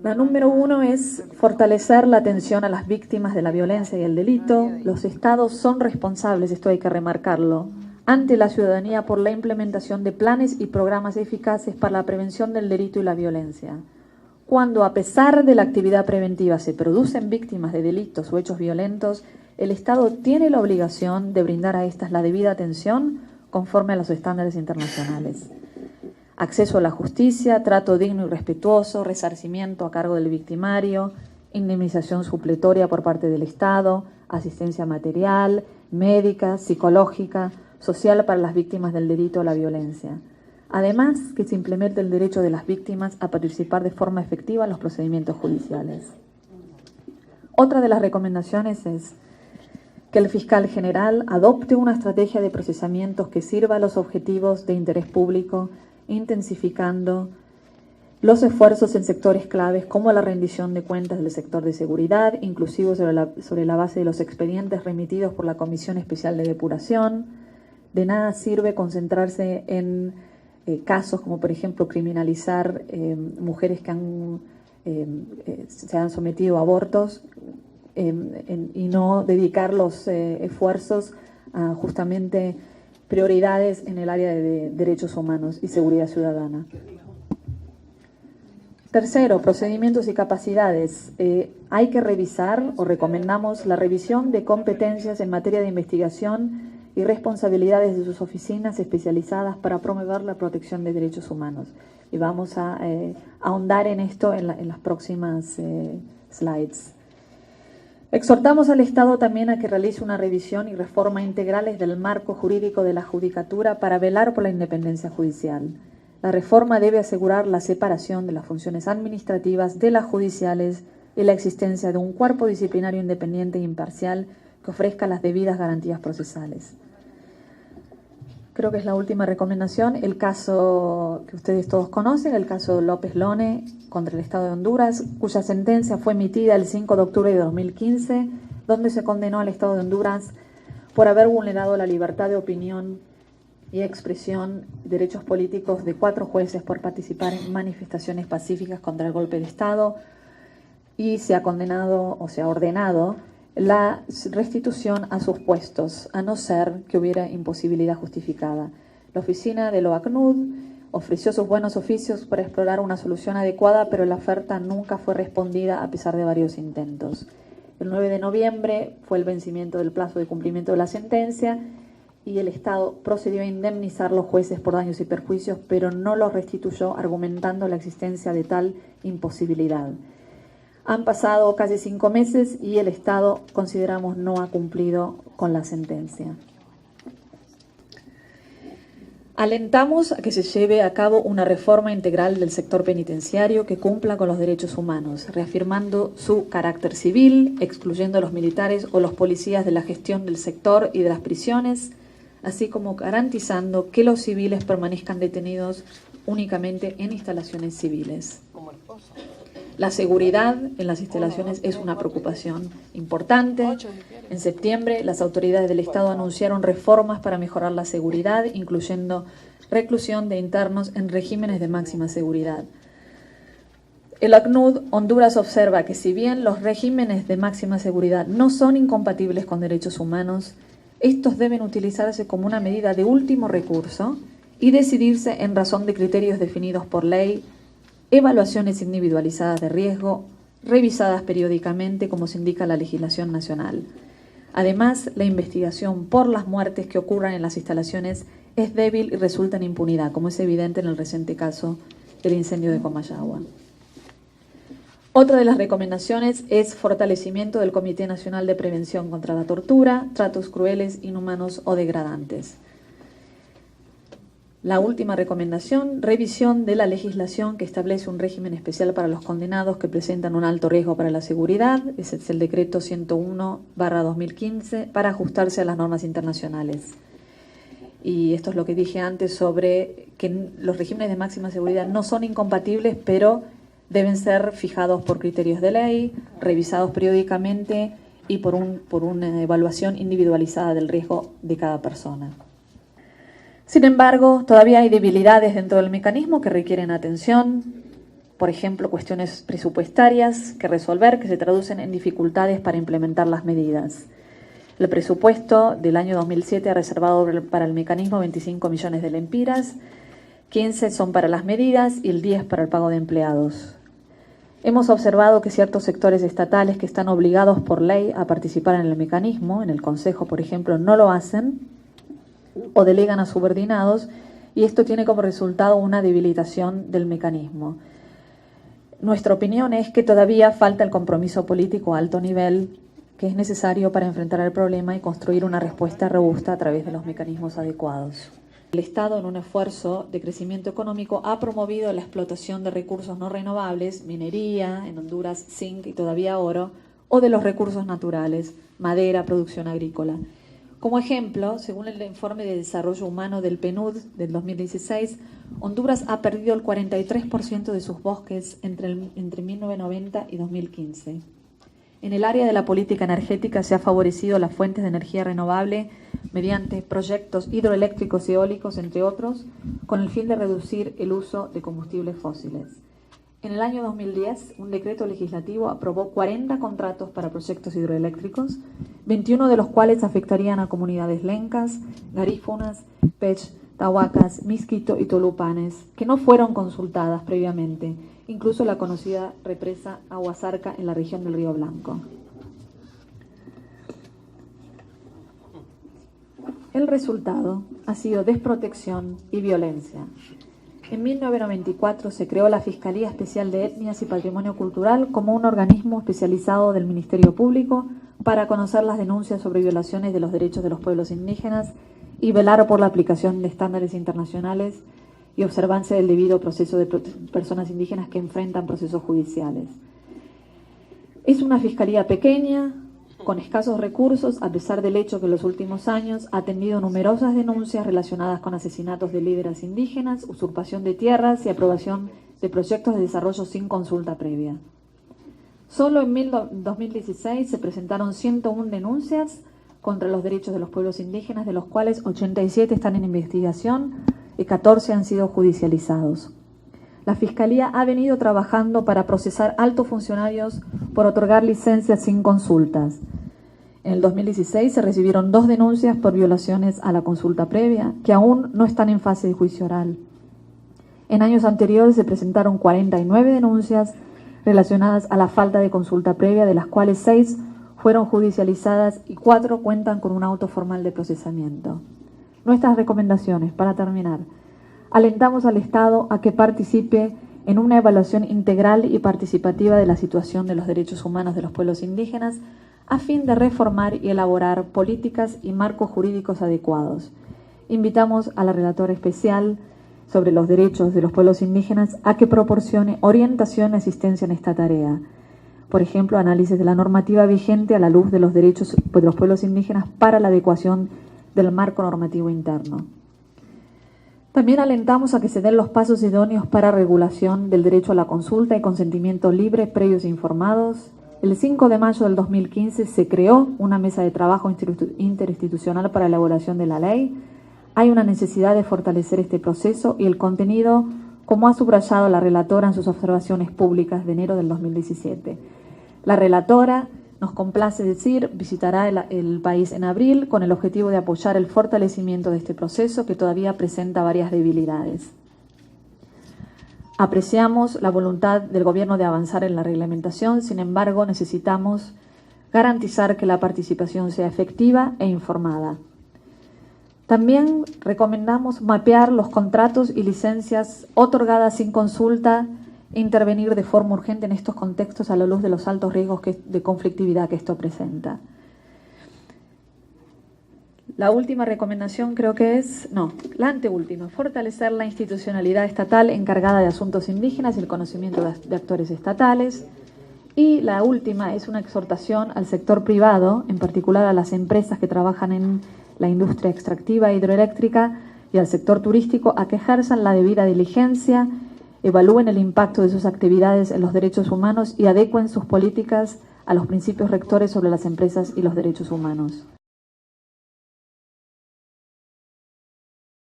La número 1 es fortalecer la atención a las víctimas de la violencia y el delito. Los estados son responsables, esto hay que remarcarlo, ante la ciudadanía por la implementación de planes y programas eficaces para la prevención del delito y la violencia. Cuando, a pesar de la actividad preventiva, se producen víctimas de delitos o hechos violentos, el Estado tiene la obligación de brindar a estas la debida atención conforme a los estándares internacionales. Acceso a la justicia, trato digno y respetuoso, resarcimiento a cargo del victimario, indemnización supletoria por parte del Estado, asistencia material, médica, psicológica, social para las víctimas del delito o la violencia. Además, que se implemente el derecho de las víctimas a participar de forma efectiva en los procedimientos judiciales. Otra de las recomendaciones es que el fiscal general adopte una estrategia de procesamientos que sirva a los objetivos de interés público, intensificando los esfuerzos en sectores claves como la rendición de cuentas del sector de seguridad, inclusive sobre la base de los expedientes remitidos por la Comisión Especial de Depuración. De nada sirve concentrarse en casos como, por ejemplo, criminalizar mujeres que se han sometido a abortos y no dedicar los esfuerzos a justamente prioridades en el área de derechos humanos y seguridad ciudadana. Tercero, procedimientos y capacidades. Hay que revisar o recomendamos la revisión de competencias en materia de investigación y responsabilidades de sus oficinas especializadas para promover la protección de derechos humanos. Y vamos a ahondar en esto en las próximas slides. Exhortamos al Estado también a que realice una revisión y reforma integrales del marco jurídico de la judicatura para velar por la independencia judicial. La reforma debe asegurar la separación de las funciones administrativas de las judiciales y la existencia de un cuerpo disciplinario independiente e imparcial que ofrezca las debidas garantías procesales. Creo que es la última recomendación, el caso que ustedes todos conocen, el caso López Lone contra el Estado de Honduras, cuya sentencia fue emitida el 5 de octubre de 2015, donde se condenó al Estado de Honduras por haber vulnerado la libertad de opinión y expresión, derechos políticos de 4 jueces por participar en manifestaciones pacíficas contra el golpe de Estado, y se ha condenado o se ha ordenado la restitución a sus puestos, a no ser que hubiera imposibilidad justificada. La oficina del OACNUD ofreció sus buenos oficios para explorar una solución adecuada, pero la oferta nunca fue respondida a pesar de varios intentos. El 9 de noviembre fue el vencimiento del plazo de cumplimiento de la sentencia y el Estado procedió a indemnizar a los jueces por daños y perjuicios, pero no los restituyó, argumentando la existencia de tal imposibilidad. Han pasado casi 5 meses y el Estado, consideramos, no ha cumplido con la sentencia. Alentamos a que se lleve a cabo una reforma integral del sector penitenciario que cumpla con los derechos humanos, reafirmando su carácter civil, excluyendo a los militares o los policías de la gestión del sector y de las prisiones, así como garantizando que los civiles permanezcan detenidos únicamente en instalaciones civiles. La seguridad en las instalaciones es una preocupación importante. En septiembre, las autoridades del Estado anunciaron reformas para mejorar la seguridad, incluyendo reclusión de internos en regímenes de máxima seguridad. El ACNUD Honduras observa que si bien los regímenes de máxima seguridad no son incompatibles con derechos humanos, estos deben utilizarse como una medida de último recurso y decidirse en razón de criterios definidos por ley, evaluaciones individualizadas de riesgo, revisadas periódicamente como se indica la legislación nacional. Además, la investigación por las muertes que ocurran en las instalaciones es débil y resulta en impunidad, como es evidente en el reciente caso del incendio de Comayagua. Otra de las recomendaciones es fortalecimiento del Comité Nacional de Prevención contra la Tortura, tratos crueles, inhumanos o degradantes. La última recomendación, revisión de la legislación que establece un régimen especial para los condenados que presentan un alto riesgo para la seguridad. Ese es el decreto 101/2015 para ajustarse a las normas internacionales. Y esto es lo que dije antes sobre que los regímenes de máxima seguridad no son incompatibles, pero deben ser fijados por criterios de ley, revisados periódicamente y por una evaluación individualizada del riesgo de cada persona. Sin embargo, todavía hay debilidades dentro del mecanismo que requieren atención. por ejemplo, cuestiones presupuestarias que resolver que se traducen en dificultades para implementar las medidas. El presupuesto del año 2007 ha reservado para el mecanismo 25 millones de lempiras, 15 son para las medidas y el 10 para el pago de empleados. Hemos observado que ciertos sectores estatales que están obligados por ley a participar en el mecanismo, en el Consejo, por ejemplo, no lo hacen o delegan a subordinados, y esto tiene como resultado una debilitación del mecanismo. Nuestra opinión es que todavía falta el compromiso político a alto nivel que es necesario para enfrentar el problema y construir una respuesta robusta a través de los mecanismos adecuados. El Estado, en un esfuerzo de crecimiento económico, ha promovido la explotación de recursos no renovables, minería, en Honduras zinc y todavía oro, o de los recursos naturales, madera, producción agrícola. Como ejemplo, según el informe de desarrollo humano del PNUD del 2016, Honduras ha perdido el 43% de sus bosques entre 1990 y 2015. En el área de la política energética se ha favorecido las fuentes de energía renovable mediante proyectos hidroeléctricos y eólicos, entre otros, con el fin de reducir el uso de combustibles fósiles. En el año 2010, un decreto legislativo aprobó 40 contratos para proyectos hidroeléctricos, 21 de los cuales afectarían a comunidades lencas, garífunas, pech, tahuacas, misquito y tolupanes, que no fueron consultadas previamente, incluso la conocida represa Aguasarca en la región del Río Blanco. El resultado ha sido desprotección y violencia. En 1994 se creó la Fiscalía Especial de Etnias y Patrimonio Cultural como un organismo especializado del Ministerio Público para conocer las denuncias sobre violaciones de los derechos de los pueblos indígenas y velar por la aplicación de estándares internacionales y observancia del debido proceso de personas indígenas que enfrentan procesos judiciales. Es una fiscalía pequeña, con escasos recursos, a pesar del hecho que en los últimos años ha atendido numerosas denuncias relacionadas con asesinatos de líderes indígenas, usurpación de tierras y aprobación de proyectos de desarrollo sin consulta previa. Solo en 2016 se presentaron 101 denuncias contra los derechos de los pueblos indígenas, de los cuales 87 están en investigación y 14 han sido judicializados. La Fiscalía ha venido trabajando para procesar altos funcionarios por otorgar licencias sin consultas. En el 2016 se recibieron 2 denuncias por violaciones a la consulta previa, que aún no están en fase de juicio oral. En años anteriores se presentaron 49 denuncias relacionadas a la falta de consulta previa, de las cuales 6 fueron judicializadas y 4 cuentan con un auto formal de procesamiento. Nuestras recomendaciones, para terminar: alentamos al Estado a que participe en una evaluación integral y participativa de la situación de los derechos humanos de los pueblos indígenas a fin de reformar y elaborar políticas y marcos jurídicos adecuados. Invitamos a la relatora especial sobre los derechos de los pueblos indígenas a que proporcione orientación y asistencia en esta tarea. Por ejemplo, análisis de la normativa vigente a la luz de los derechos de los pueblos indígenas para la adecuación del marco normativo interno. También alentamos a que se den los pasos idóneos para regulación del derecho a la consulta y consentimiento libre, previos e informados. El 5 de mayo del 2015 se creó una mesa de trabajo interinstitucional para la elaboración de la ley. Hay una necesidad de fortalecer este proceso y el contenido, como ha subrayado la relatora en sus observaciones públicas de enero del 2017. La relatora, nos complace decir, visitará el país en abril con el objetivo de apoyar el fortalecimiento de este proceso que todavía presenta varias debilidades. Apreciamos la voluntad del Gobierno de avanzar en la reglamentación, sin embargo, necesitamos garantizar que la participación sea efectiva e informada. También recomendamos mapear los contratos y licencias otorgadas sin consulta e intervenir de forma urgente en estos contextos a la luz de los altos riesgos de conflictividad que esto presenta. La última recomendación la anteúltima, fortalecer la institucionalidad estatal encargada de asuntos indígenas y el conocimiento de actores estatales. Y la última es una exhortación al sector privado, en particular a las empresas que trabajan en la industria extractiva e hidroeléctrica y al sector turístico, a que ejerzan la debida diligencia, evalúen el impacto de sus actividades en los derechos humanos y adecuen sus políticas a los principios rectores sobre las empresas y los derechos humanos.